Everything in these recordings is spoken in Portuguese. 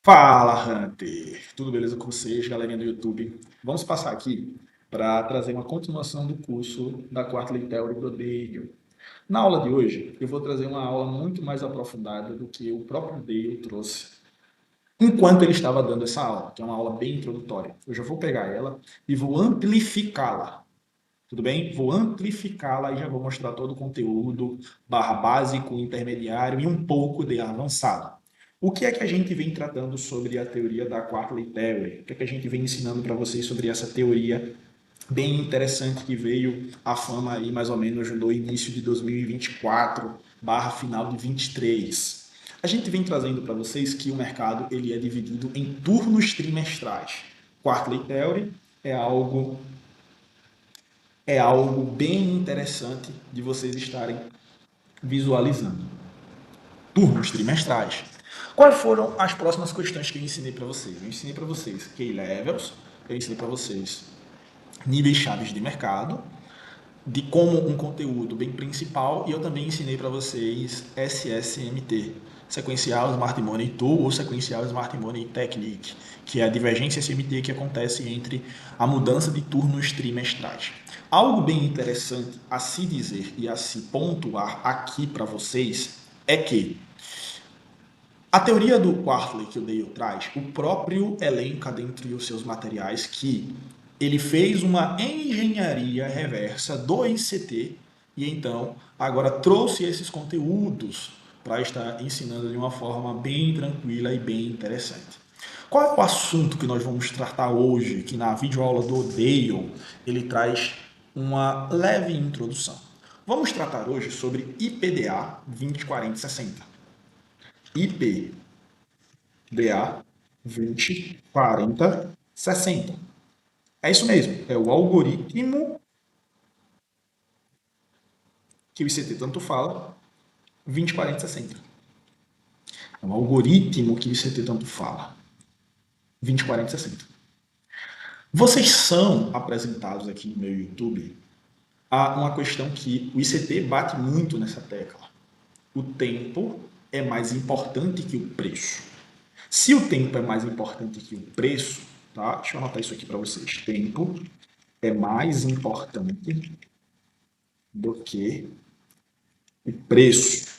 Fala, Hunter! Tudo beleza com vocês, galerinha do YouTube? Vamos passar aqui para trazer uma continuação do curso da Quarterly Theory do Dale. Na aula de hoje, eu vou trazer uma aula muito mais aprofundada do que o próprio Dale trouxe enquanto ele estava dando essa aula, que é uma aula bem introdutória. Eu já vou pegar ela e vou amplificá-la. Tudo bem? Vou amplificá-la e já vou mostrar todo o conteúdo, barra básico, intermediário e um pouco de avançado. O que é que a gente vem tratando sobre a teoria da Quarterly Theory? O que é que a gente vem ensinando para vocês sobre essa teoria bem interessante que veio à fama aí mais ou menos no início de 2024, barra final de 23. A gente vem trazendo para vocês que o mercado ele é dividido em turnos trimestrais. Quarterly Theory é algo bem interessante de vocês estarem visualizando. Turnos trimestrais. Quais foram as próximas questões que eu ensinei para vocês? Eu ensinei para vocês Key Levels, eu ensinei para vocês níveis chaves de mercado, de como um conteúdo bem principal, e eu também ensinei para vocês SSMT, Sequencial Smart Money Tool ou Sequencial Smart Money Technique, que é a divergência SMT que acontece entre a mudança de turnos trimestrais. Algo bem interessante a se dizer e a se pontuar aqui para vocês é que a teoria do Quartley que o Dale traz, o próprio elenca dentre os seus materiais que ele fez uma engenharia reversa do ICT e então agora trouxe esses conteúdos para estar ensinando de uma forma bem tranquila e bem interessante. Qual é o assunto que nós vamos tratar hoje, que na videoaula do Dale ele traz uma leve introdução? Vamos tratar hoje sobre IPDA 2040-60. IPDA 2040-60. É isso mesmo, é o algoritmo que o ICT tanto fala, 2040-60. É o algoritmo que o ICT tanto fala, 2040-60. Vocês são apresentados aqui no meu YouTube a uma questão que o ICT bate muito nessa tecla. O tempo é mais importante que o preço. Se o tempo é mais importante que o preço, tá? Deixa eu anotar isso aqui para vocês. Tempo é mais importante do que o preço.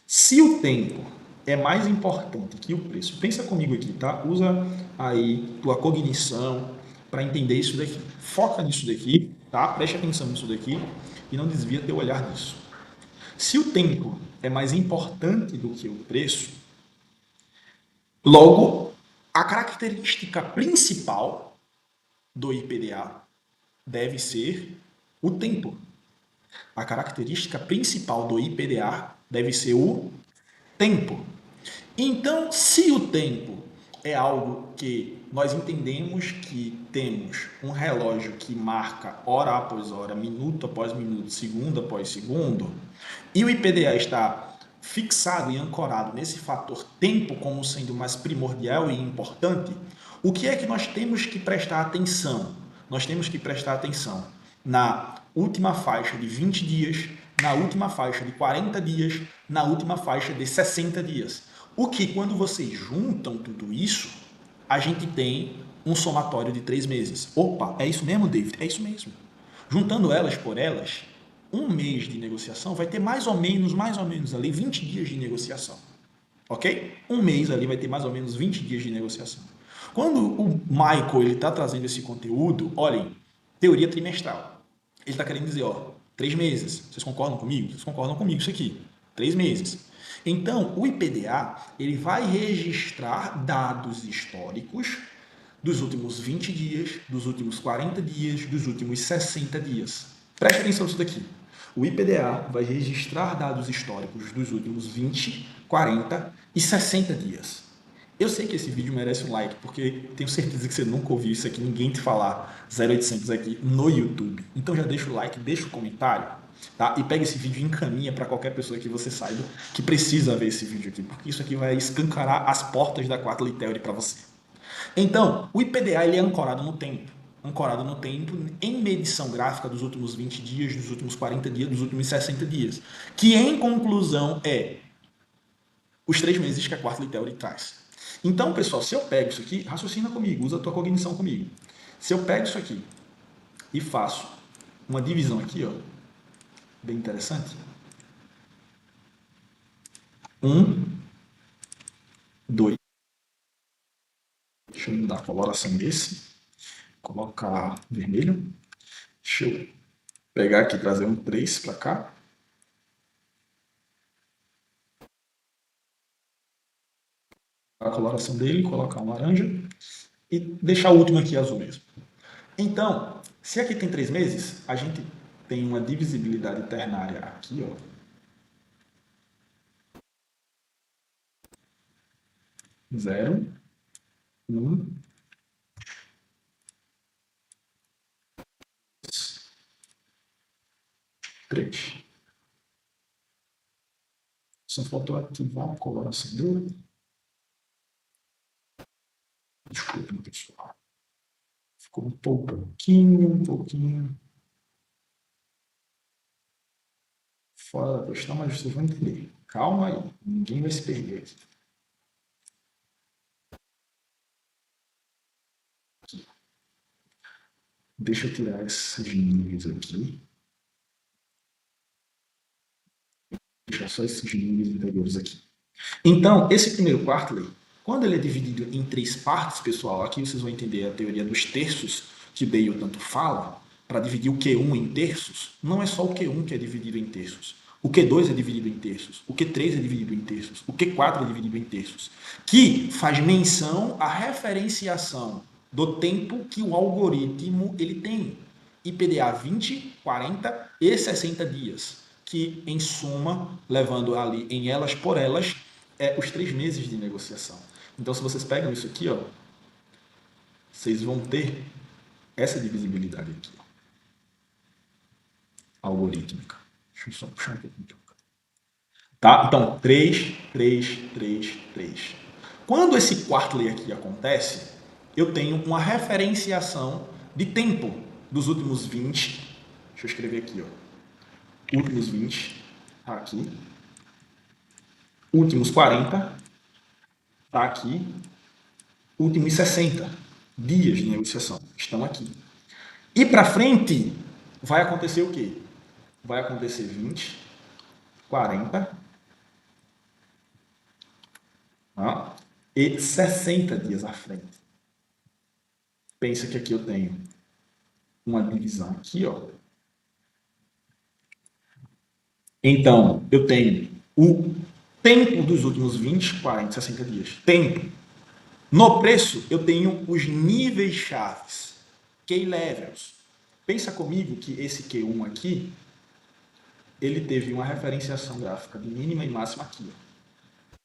Se o tempo é mais importante que o preço, pensa comigo aqui, tá? Usa aí tua cognição para entender isso daqui. Foca nisso daqui, tá? Preste atenção nisso daqui e não desvia teu olhar disso. Se o tempo é mais importante do que o preço, logo a característica principal do IPDA deve ser o tempo. A característica principal do IPDA deve ser o tempo. Então, se o tempo é algo que nós entendemos que temos um relógio que marca hora após hora, minuto após minuto, segundo após segundo, e o IPDA está fixado e ancorado nesse fator tempo como sendo mais primordial e importante, o que é que nós temos que prestar atenção? Nós temos que prestar atenção na última faixa de 20 dias, na última faixa de 40 dias, na última faixa de 60 dias. O que, quando vocês juntam tudo isso, a gente tem um somatório de 3 meses. Opa, é isso mesmo, David? É isso mesmo. Juntando elas por elas, um mês de negociação vai ter mais ou menos ali 20 dias de negociação. Ok? Um mês ali vai ter mais ou menos 20 dias de negociação. Quando o Michael ele está trazendo esse conteúdo, olhem, teoria trimestral. Ele está querendo dizer, ó, 3 meses. Vocês concordam comigo? Vocês concordam comigo isso aqui? 3 meses. Então, o IPDA ele vai registrar dados históricos dos últimos 20 dias, dos últimos 40 dias, dos últimos 60 dias. Preste atenção nisso daqui. O IPDA vai registrar dados históricos dos últimos 20, 40 e 60 dias. Eu sei que esse vídeo merece um like, porque tenho certeza que você nunca ouviu isso aqui, ninguém te falar 0800 aqui no YouTube. Então já deixa o like, deixa o comentário, tá? E pega esse vídeo e encaminha para qualquer pessoa que você saiba que precisa ver esse vídeo aqui, porque isso aqui vai escancarar as portas da Quarterly Theory para você. Então, o IPDA ele é ancorado no tempo. Ancorado no tempo em medição gráfica dos últimos 20 dias, dos últimos 40 dias, dos últimos 60 dias. Que, em conclusão, é os 3 meses que a Quarterly Theory traz. Então, pessoal, se eu pego isso aqui, raciocina comigo, usa a tua cognição comigo. Se eu pego isso aqui e faço uma divisão aqui, ó, bem interessante. 1, 2. Deixa eu mudar a coloração desse. Colocar vermelho. Deixa eu pegar aqui, trazer um 3 para cá. A coloração dele, colocar um laranja. E deixar o último aqui azul mesmo. Então, se aqui tem 3 meses, a gente tem uma divisibilidade ternária aqui, ó. 0, 1, 3. Só faltou ativar a coloração dele. Desculpa, pessoal. Ficou um pouquinho fora da questão, mas vocês vão entender. Calma aí, ninguém vai se perder aqui. Deixa eu tirar esses níveis aqui. Deixa só esses níveis interiores aqui. Então, esse primeiro quartile, quando ele é dividido em 3 partes, pessoal, aqui vocês vão entender a teoria dos terços, que Dale tanto fala, para dividir o Q1 em terços, não é só o Q1 que é dividido em terços. O Q2 é dividido em terços, o Q3 é dividido em terços, o Q4 é dividido em terços, que faz menção à referenciação do tempo que o algoritmo ele tem. IPDA 20, 40 e 60 dias, que em suma, levando ali em elas por elas, os 3 meses de negociação. Então, se vocês pegam isso aqui, ó, vocês vão ter essa divisibilidade aqui, ó, algorítmica. Deixa eu só puxar um pouquinho. Tá? Então, 3, 3, 3, 3. Quando esse quartile aqui acontece, eu tenho uma referenciação de tempo dos últimos 20. Deixa eu escrever aqui, ó. Últimos 20, tá aqui. Últimos 40, tá aqui. Últimos 60 dias de negociação estão aqui. E para frente, vai acontecer o quê? Vai acontecer 20, 40, tá? E 60 dias à frente. Pensa que aqui eu tenho uma divisão aqui, ó. Então, eu tenho o tempo dos últimos 20, 40, 60 dias. Tempo. No preço, eu tenho os níveis chaves, key levels. Pensa comigo que esse Q1 aqui, ele teve uma referenciação gráfica de mínima e máxima aqui. Ó.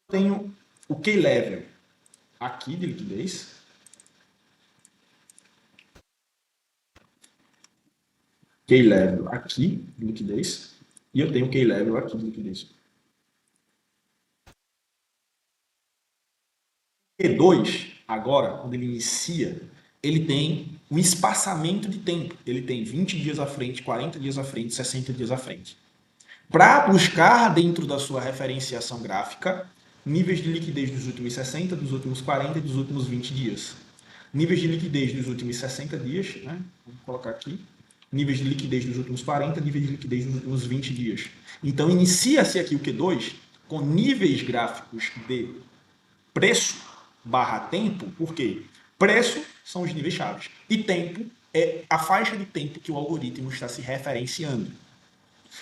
Tenho o key level aqui de liquidez. Key level aqui de liquidez. E eu tenho o key level aqui de liquidez. Q2, agora, quando ele inicia, ele tem um espaçamento de tempo. Ele tem 20 dias à frente, 40 dias à frente, 60 dias à frente. Para buscar dentro da sua referenciação gráfica níveis de liquidez dos últimos 60, dos últimos 40 e dos últimos 20 dias. Níveis de liquidez dos últimos 60 dias, né? Vamos colocar aqui. Níveis de liquidez dos últimos 40, níveis de liquidez dos últimos 20 dias. Então, inicia-se aqui o Q2 com níveis gráficos de preço barra tempo, por quê? Preço são os níveis chaves e tempo é a faixa de tempo que o algoritmo está se referenciando.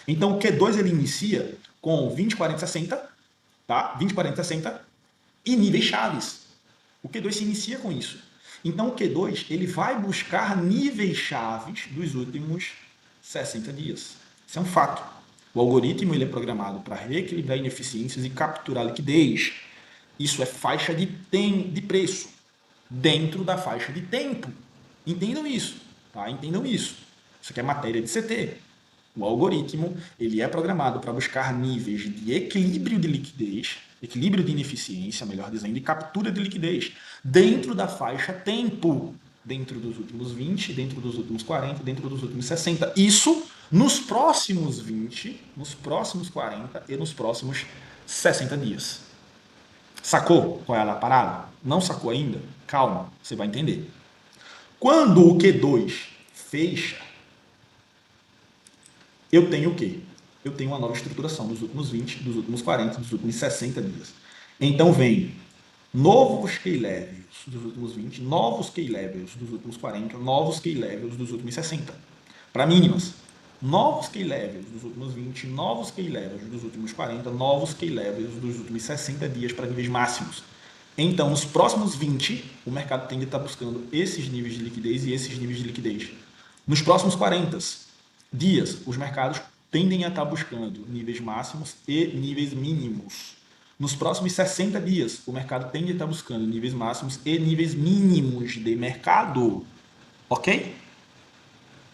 Então o Q2 ele inicia com 20, 40, 60, tá? 20, 40, 60 e níveis chaves. O Q2 se inicia com isso. Então o Q2 ele vai buscar níveis chaves dos últimos 60 dias. Isso é um fato. O algoritmo ele é programado para reequilibrar ineficiências e capturar liquidez. Isso é faixa de preço dentro da faixa de tempo. Entendam isso, tá? Entendam isso. Isso aqui é matéria de CT. O algoritmo ele é programado para buscar níveis de equilíbrio de liquidez, equilíbrio de ineficiência, melhor dizendo, e captura de liquidez dentro da faixa tempo, dentro dos últimos 20, dentro dos últimos 40, dentro dos últimos 60. Isso nos próximos 20, nos próximos 40 e nos próximos 60 dias. Sacou qual é a parada? Não sacou ainda? Calma, você vai entender. Quando o Q2 fecha, eu tenho o quê? Eu tenho uma nova estruturação dos últimos 20, dos últimos 40, dos últimos 60 dias. Então vem novos key levels dos últimos 20, novos key levels dos últimos 40, novos key levels dos últimos 60. Para mínimas. Novos key levels dos últimos 20, novos key levels dos últimos 40, novos key levels dos últimos 60 dias para níveis máximos. Então, nos próximos 20, o mercado tende a estar buscando esses níveis de liquidez e esses níveis de liquidez. Nos próximos 40 dias, os mercados tendem a estar buscando níveis máximos e níveis mínimos. Nos próximos 60 dias, o mercado tende a estar buscando níveis máximos e níveis mínimos de mercado. Ok?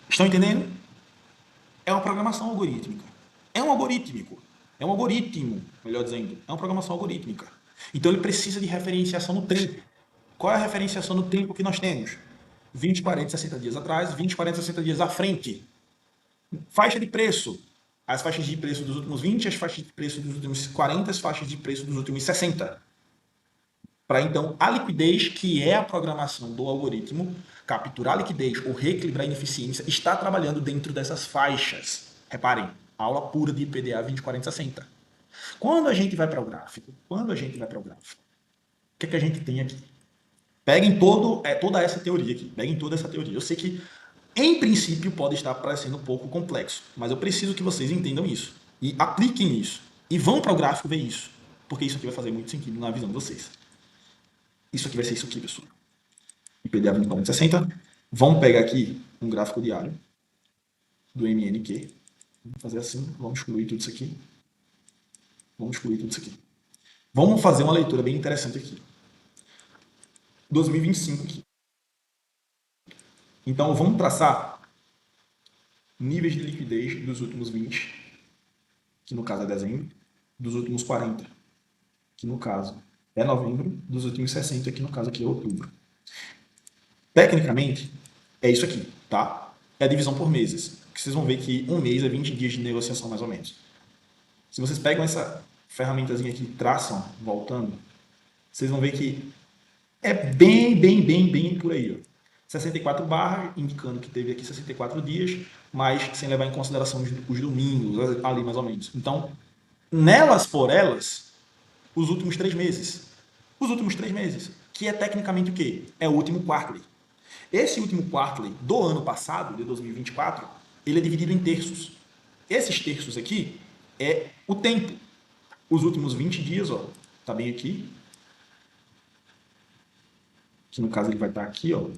Estão entendendo? É uma programação algorítmica. É um algorítmico. É um algoritmo, melhor dizendo. É uma programação algorítmica. Então ele precisa de referenciação no tempo. Qual é a referenciação no tempo que nós temos? 20, 40, 60 dias atrás, 20, 40, 60 dias à frente. Faixa de preço. As faixas de preço dos últimos 20, as faixas de preço dos últimos 40, as faixas de preço dos últimos 60. Para então a liquidez, que é a programação do algoritmo, capturar liquidez ou reequilibrar ineficiência, está trabalhando dentro dessas faixas. Reparem, aula pura de IPDA 20, 40, 60. Quando a gente vai para o gráfico, o que, é que a gente tem aqui? Peguem toda essa teoria aqui, peguem toda essa teoria. Eu sei que, em princípio, pode estar parecendo um pouco complexo, mas eu preciso que vocês entendam isso e apliquem isso e vão para o gráfico ver isso, porque isso aqui vai fazer muito sentido na visão de vocês. Isso aqui vai ser isso aqui, pessoal. IPDA 204060. Vamos pegar aqui um gráfico diário do MNQ. Vamos fazer assim, vamos excluir tudo isso aqui. Vamos excluir tudo isso aqui. Vamos fazer uma leitura bem interessante aqui. 2025 aqui. Então, vamos traçar níveis de liquidez dos últimos 20, que no caso é dezembro, dos últimos 40, que no caso é novembro, dos últimos 60, que no caso aqui é outubro. Tecnicamente, é isso aqui, tá? É a divisão por meses. Que vocês vão ver que um mês é 20 dias de negociação, mais ou menos. Se vocês pegam essa ferramentazinha aqui e traçam, voltando, vocês vão ver que é bem por aí. Ó. 64 barras, indicando que teve aqui 64 dias, mas sem levar em consideração os domingos, ali mais ou menos. Então, nelas por elas, os últimos 3 meses. Os últimos 3 meses, que é tecnicamente o quê? É o último quarterly. Esse último quarterly do ano passado, de 2024, ele é dividido em terços. Esses terços aqui é o tempo. Os últimos 20 dias, ó, tá bem aqui. Que no caso ele vai estar aqui, ó.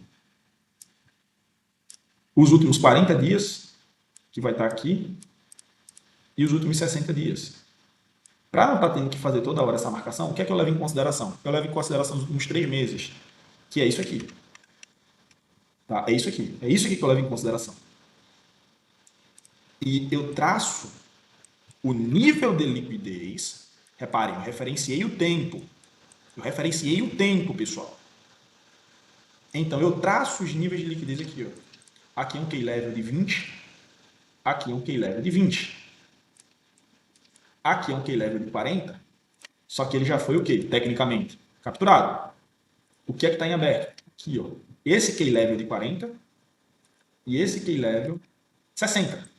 Os últimos 40 dias, que vai estar aqui. E os últimos 60 dias. Para não estar tendo que fazer toda hora essa marcação, o que é que eu levo em consideração? Eu levo em consideração os últimos 3 meses, que é isso aqui. Tá? É isso aqui. É isso aqui que eu levo em consideração. E eu traço o nível de liquidez. Reparem, eu referenciei o tempo. Eu referenciei o tempo, pessoal. Então, eu traço os níveis de liquidez aqui. Ó. Aqui é um key level de 20. Aqui é um key level de 20. Aqui é um key level de 40. Só que ele já foi o quê? Tecnicamente, capturado. O que é que está em aberto? Aqui, ó. Esse key level de 40 e esse key level 60.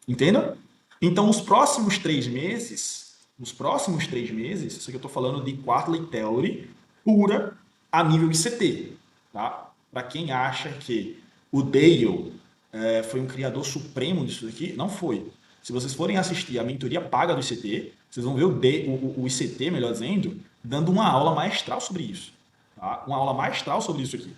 Entendam? Então, nos próximos 3 meses, isso aqui eu estou falando de Quarterly Theory pura a nível ICT. Tá? Para quem acha que o Dale foi um criador supremo disso aqui, não foi. Se vocês forem assistir a mentoria paga do ICT, vocês vão ver o ICT, melhor dizendo, dando uma aula maestral sobre isso. Tá? Uma aula maestral sobre isso aqui.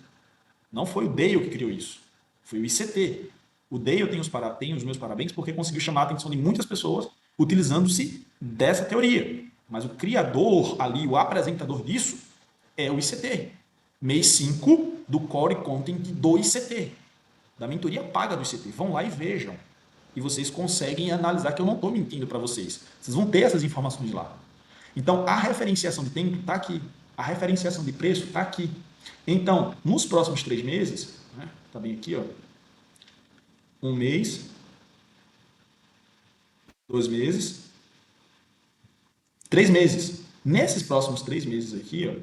Não foi o Dale que criou isso. Foi o ICT. O Dale tem os meus parabéns porque conseguiu chamar a atenção de muitas pessoas utilizando-se dessa teoria. Mas o criador ali, o apresentador disso, é o ICT. Mês 5 do Core Content do ICT. Da mentoria paga do ICT. Vão lá e vejam. E vocês conseguem analisar que eu não estou mentindo para vocês. Vocês vão ter essas informações lá. Então, a referenciação de tempo está aqui. A referenciação de preço está aqui. Então, nos próximos 3 meses, né, tá bem aqui, ó, 1 mês, 2 meses, 3 meses. Nesses próximos 3 meses aqui, ó,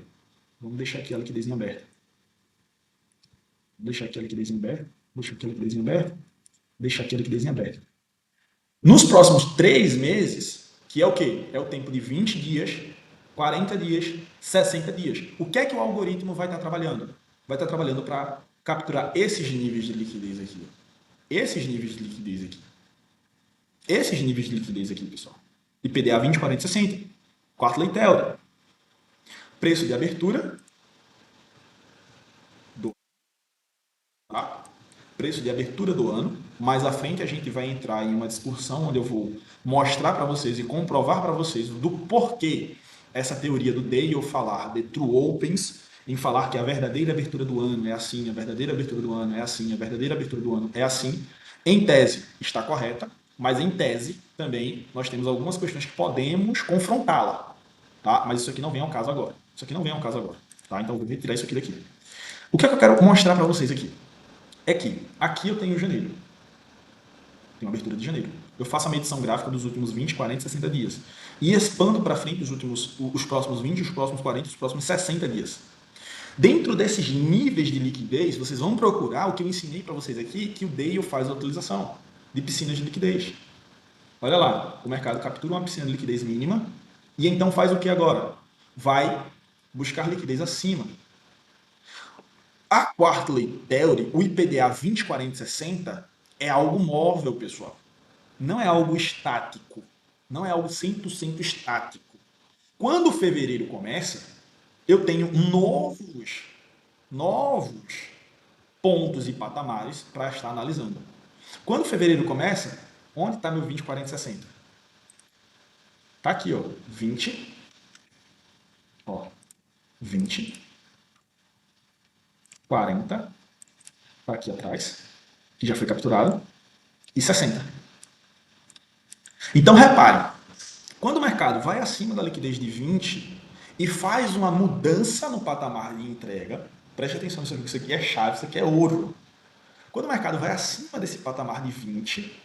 vamos deixar aqui a liquidez em aberto. Deixar aqui a liquidez em aberto. Deixa aqui a liquidez em aberto. Deixa aqui a liquidez em aberto. Nos próximos 3 meses, que é o quê? É o tempo de 20 dias, 40 dias, 60 dias. O que é que o algoritmo vai estar trabalhando? Vai estar trabalhando para capturar esses níveis de liquidez aqui. Esses níveis de liquidez aqui. Esses níveis de liquidez aqui, pessoal. IPDA 20, 40, 60. Quarterly Theory. Preço de abertura do tá? Preço de abertura do ano. Mais à frente a gente vai entrar em uma discussão onde eu vou mostrar para vocês e comprovar para vocês do porquê essa teoria do Dale falar de True Opens, em falar que a verdadeira abertura do ano é assim, a verdadeira abertura do ano é assim, a verdadeira abertura do ano é assim. Em tese está correta, mas em tese também nós temos algumas questões que podemos confrontá-la, tá? Mas isso aqui não vem ao caso agora. Isso aqui não vem ao caso agora, tá? Então eu vou retirar isso aqui daqui. O que é que eu quero mostrar para vocês aqui? É que aqui eu tenho janeiro. Tenho abertura de janeiro. Eu faço a medição gráfica dos últimos 20, 40, 60 dias. E expando para frente os próximos 20, os próximos 40, os próximos 60 dias. Dentro desses níveis de liquidez, vocês vão procurar o que eu ensinei para vocês aqui, que o Dale faz a utilização de piscinas de liquidez. Olha lá, o mercado captura uma piscina de liquidez mínima e então faz o que agora? Vai buscar liquidez acima. A Quarterly Theory, o IPDA 20, 40, 60, é algo móvel, pessoal. Não é algo estático. Não é algo 100% estático. Quando fevereiro começa, eu tenho novos pontos e patamares para estar analisando. Quando fevereiro começa, onde está meu 20, 40, 60? Tá aqui, ó, 20, ó, 20, 40, tá aqui atrás, que já foi capturado, e 60. Então, repare, quando o mercado vai acima da liquidez de 20 e faz uma mudança no patamar de entrega, preste atenção nisso aqui, isso aqui é chave, isso aqui é ouro. Quando o mercado vai acima desse patamar de 20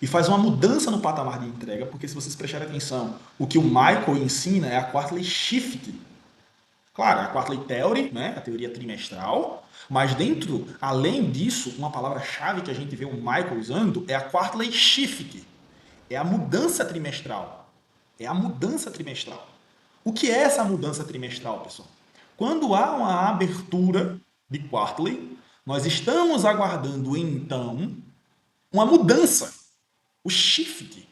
e faz uma mudança no patamar de entrega, porque se vocês prestarem atenção, o que o Michael ensina é a Quarterly Shift. Claro, a Quarterly Theory, né, a teoria trimestral, mas dentro, além disso, uma palavra-chave que a gente vê o Michael usando é a Quarterly Shift. É a mudança trimestral. É a mudança trimestral. O que é essa mudança trimestral, pessoal? Quando há uma abertura de quarterly, nós estamos aguardando então uma mudança, o shift,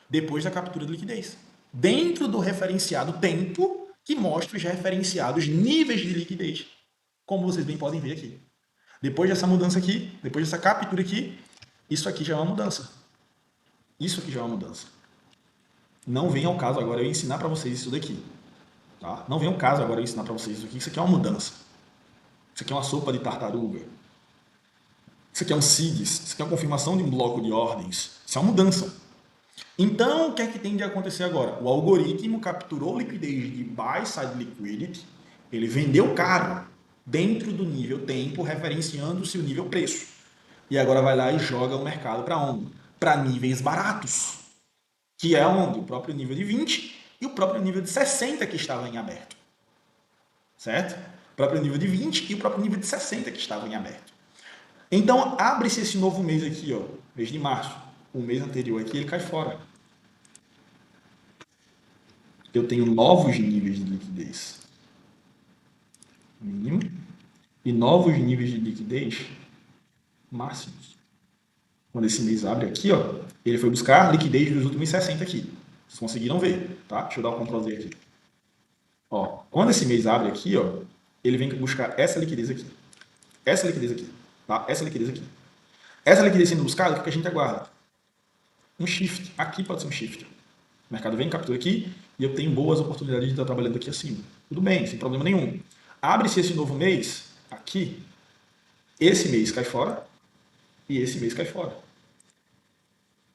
depois da captura de liquidez, dentro do referenciado tempo que mostra os referenciados níveis de liquidez, como vocês bem podem ver aqui. Depois dessa mudança aqui, depois dessa captura aqui, isso aqui já é uma mudança. Isso aqui já é uma mudança. Não vem ao caso agora eu ensinar para vocês isso daqui. Tá? Não vem ao caso agora eu ensinar para vocês isso aqui. Isso aqui é uma mudança. Isso aqui é uma sopa de tartaruga. Isso aqui é um SIGs. Isso aqui é uma confirmação de um bloco de ordens. Isso é uma mudança. Então, o que é que tem de acontecer agora? O algoritmo capturou liquidez de buy side liquidity. Ele vendeu caro dentro do nível tempo, referenciando-se o nível preço. E agora vai lá e joga o mercado para onde? Para níveis baratos. Que é onde? O próprio nível de 20 e o próprio nível de 60 que estava em aberto. Certo? O próprio nível de 20 e o próprio nível de 60 que estavam em aberto. Então, abre-se esse novo mês aqui, ó, mês de março. O mês anterior aqui, ele cai fora. Eu tenho novos níveis de liquidez mínimo e novos níveis de liquidez máximos. Quando esse mês abre aqui, ó, ele foi buscar liquidez dos últimos 60 aqui. Vocês conseguiram ver, tá? Deixa eu dar o Ctrl Z aqui. Ó, quando esse mês abre aqui, ó, ele vem buscar essa liquidez aqui. Essa liquidez aqui, tá? Essa liquidez aqui. Essa liquidez sendo buscada, o que a gente aguarda? Um shift. Aqui pode ser um shift. O mercado vem, captura aqui, e eu tenho boas oportunidades de estar trabalhando aqui acima. Tudo bem, sem problema nenhum. Abre-se esse novo mês, aqui, esse mês cai fora, e esse mês cai fora.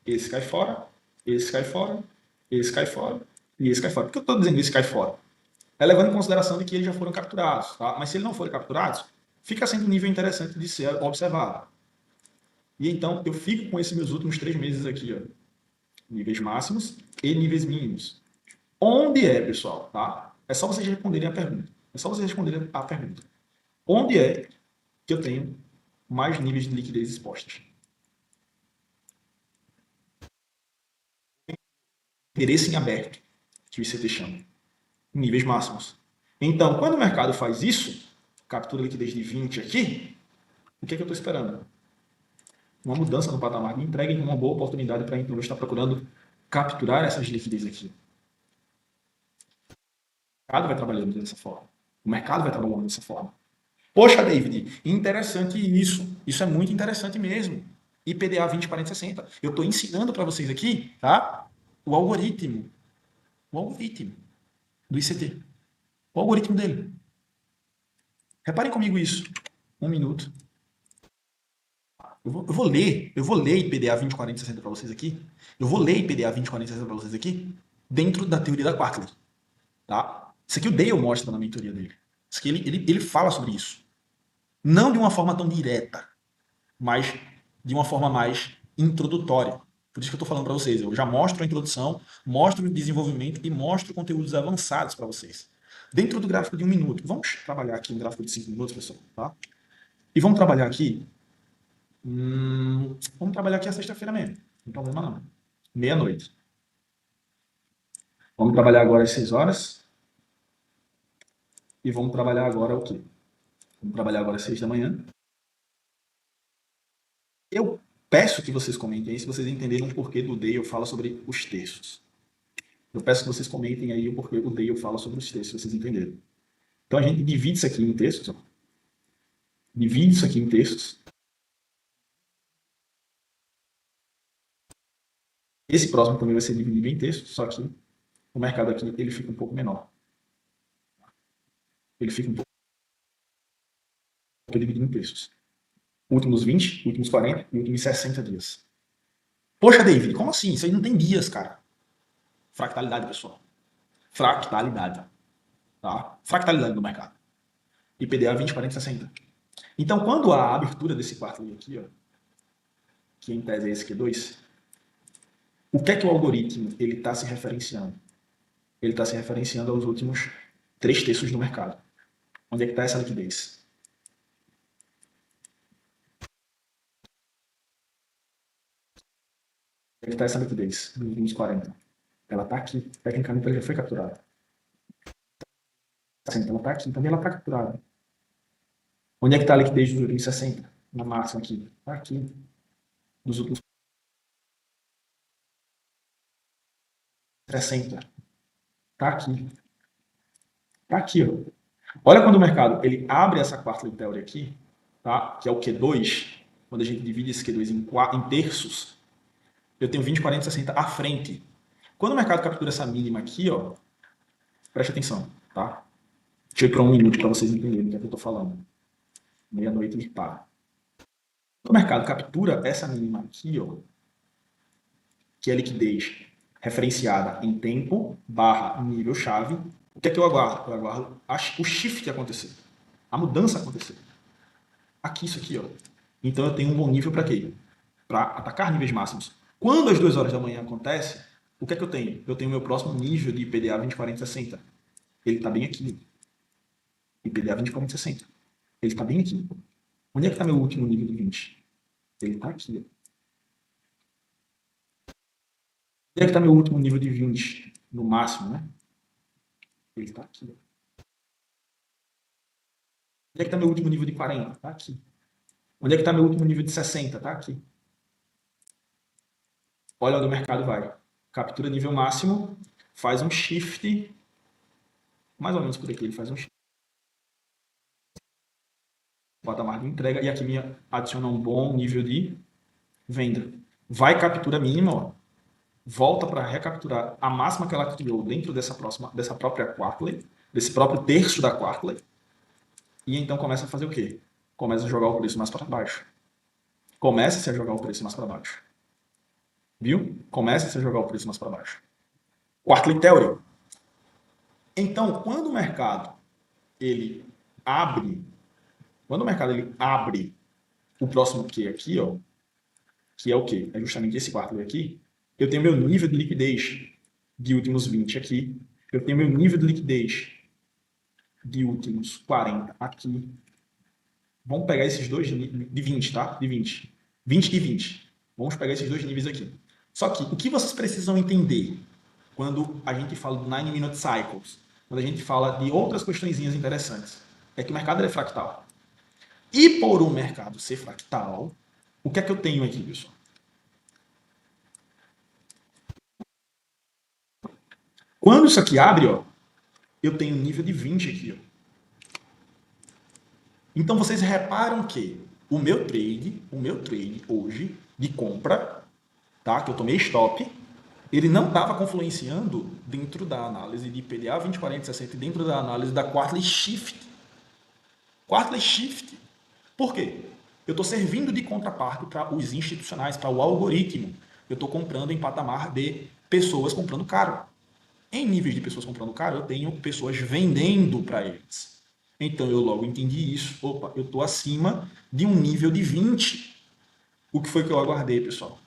Esse cai fora, esse cai fora, esse cai fora, e esse cai fora. Por que eu estou dizendo esse cai fora? É levando em consideração de que eles já foram capturados, tá? Mas se eles não forem capturados, fica sendo um nível interessante de ser observado. E então eu fico com esses meus últimos 3 meses aqui, ó, níveis máximos e níveis mínimos. Onde é, pessoal, tá? É só vocês responderem a pergunta. É só vocês responderem a pergunta. Onde é que eu tenho mais níveis de liquidez expostos? Interesse em aberto, que o ICT chama. Níveis máximos. Então, quando o mercado faz isso, captura liquidez de 20 aqui, o que é que eu estou esperando? Uma mudança no patamar de entrega e uma boa oportunidade para quem está procurando capturar essas liquidez aqui. O mercado vai trabalhando dessa forma. O mercado vai trabalhando dessa forma. Poxa, David, interessante isso. Isso é muito interessante mesmo. IPDA 20, 40, 60. Eu estou ensinando para vocês aqui, tá? O algoritmo. O algoritmo do ICT. O algoritmo dele. Reparem comigo isso. Um minuto. Eu vou ler IPDA 20, 40, 60 para vocês aqui. Eu vou ler IPDA 20, 40, 60 para vocês aqui dentro da teoria da Quartley. Tá? Isso aqui o Dale mostra na mentoria dele. Isso aqui ele fala sobre isso. Não de uma forma tão direta, mas de uma forma mais introdutória. Por isso que eu estou falando para vocês. Eu já mostro a introdução, mostro o desenvolvimento e mostro conteúdos avançados para vocês. Dentro do gráfico de 1 minuto. Vamos trabalhar aqui um gráfico de 5 minutos, pessoal. Tá? E vamos trabalhar aqui. Vamos trabalhar aqui a sexta-feira mesmo. Não tem problema não. Meia-noite. Vamos trabalhar agora às 6 horas. E vamos trabalhar agora o quê? Vamos trabalhar agora às 6 da manhã. Eu peço que vocês comentem aí se vocês entenderam o porquê do Dale fala sobre os textos. Eu peço que vocês comentem aí o porquê o Dale fala sobre os textos, se vocês entenderam. Então a gente divide isso aqui em textos. Ó. Divide isso aqui em textos. Esse próximo também vai ser dividido em textos, só que o mercado aqui ele fica um pouco menor. Ele fica um pouco dividido em textos. Últimos 20, últimos 40 e últimos 60 dias. Poxa, David, como assim? Isso aí não tem dias, cara. Fractalidade, pessoal. Fractalidade. Tá? Fractalidade do mercado. IPDA 20, 40, 60. Então, quando há a abertura desse quarto aqui, ó, que em tese é esse Q2, o que é que o algoritmo ele está se referenciando? Ele está se referenciando aos últimos 3/3 do mercado. Onde é que está essa liquidez? Onde é que está essa liquidez nos últimos 40? Ela está aqui. Tecnicamente, ela já foi capturada. Então, ela está aqui. Também ela está capturada. Onde é que está a liquidez dos últimos 60? Na máxima aqui. Está aqui. Dos últimos 60. Está aqui. Está aqui, ó. Olha quando o mercado ele abre essa quarta Theory aqui, tá? Que é o Q2, quando a gente divide esse Q2 em terços, eu tenho 20, 40, 60 à frente. Quando o mercado captura essa mínima aqui, ó, preste atenção, tá? Deixa eu ir para 1 minuto para vocês entenderem o que é que eu estou falando. Meia-noite e pá. Quando o mercado captura essa mínima aqui, ó, que é a liquidez referenciada em tempo barra nível-chave, o que é que eu aguardo? Eu aguardo o shift acontecer, a mudança acontecer. Aqui, isso aqui, ó. Então eu tenho um bom nível para quê? Para atacar níveis máximos. Quando às 2 horas da manhã acontece, o que é que eu tenho? Eu tenho o meu próximo nível de IPDA 20, 40, 60. Ele está bem aqui. IPDA 20, 40, 60. Ele está bem aqui. Onde é que está meu último nível de 20? Ele está aqui. Ó. Onde é que está meu último nível de 20? No máximo, né? Ele está aqui. Ó. Onde é que está meu último nível de 40? Está aqui. Onde é que está meu último nível de 60? Está aqui. Olha onde o mercado vai. Captura nível máximo, faz um shift, mais ou menos por aqui, ele faz um shift. Patamar de entrega, e aqui me adiciona um bom nível de venda. Vai captura mínima, ó, volta para recapturar a máxima que ela criou dentro dessa própria Quartley, desse próprio terço da Quartley, e então começa a fazer o quê? Começa a jogar o preço mais para baixo. Começa-se a jogar o preço mais para baixo. Viu? Começa-se a jogar o preço mais para baixo. Quartley Theory. Então, quando o mercado ele abre, quando o mercado ele abre o próximo Q aqui, ó, que é o quê? É justamente esse Quartley aqui, eu tenho meu nível de liquidez. de últimos 20 aqui. Eu tenho meu nível de liquidez de últimos 40 aqui. Vamos pegar esses dois de 20, tá? De 20. 20 de 20. Vamos pegar esses dois níveis aqui. Só que o que vocês precisam entender quando a gente fala do 9-minute cycles, quando a gente fala de outras questõezinhas interessantes, é que o mercado é fractal. E por um mercado ser fractal, o que é que eu tenho aqui, pessoal? Quando isso aqui abre, ó, eu tenho nível de 20 aqui, ó. Então vocês reparam que o meu trade hoje de compra, tá, que eu tomei stop, ele não estava confluenciando dentro da análise de PDA 20, 40, 60, dentro da análise da Quarterly Shift. Quarterly Shift. Por quê? Eu estou servindo de contraparte para os institucionais, para o algoritmo. Eu estou comprando em patamar de pessoas comprando caro. Em níveis de pessoas comprando caro, eu tenho pessoas vendendo para eles. Então eu logo entendi isso. Opa, eu estou acima de um nível de 20. O que foi que eu aguardei, pessoal?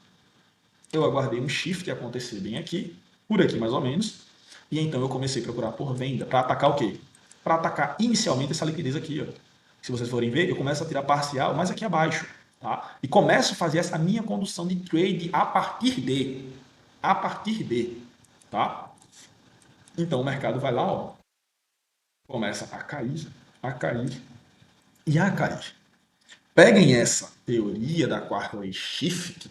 Eu aguardei um shift acontecer bem aqui, por aqui mais ou menos, e então eu comecei a procurar por venda para atacar o quê? Para atacar inicialmente essa liquidez aqui, ó. Se vocês forem ver, eu começo a tirar parcial mais aqui abaixo, tá? E começo a fazer essa minha condução de trade a partir de, tá? Então o mercado vai lá, ó, começa a cair e a cair. Peguem essa teoria da quarta wave shift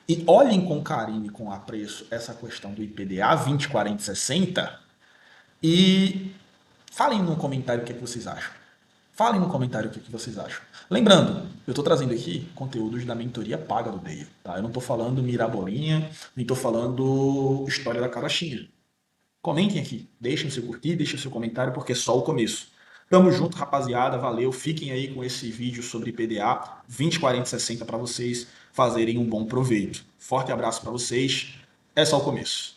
e olhem com carinho e com apreço essa questão do IPDA 20, 40 e 60 e falem no comentário o que, é que vocês acham. Falem no comentário o que, é que vocês acham. Lembrando, eu estou trazendo aqui conteúdos da mentoria paga do Dale. Tá? Eu não estou falando mirabolinha, nem estou falando história da carochinha. Comentem aqui, deixem seu curtir, deixem seu comentário, porque é só o começo. Tamo junto, rapaziada. Valeu. Fiquem aí com esse vídeo sobre PDA 20, 40 e 60 para vocês fazerem um bom proveito. Forte abraço para vocês. É só o começo.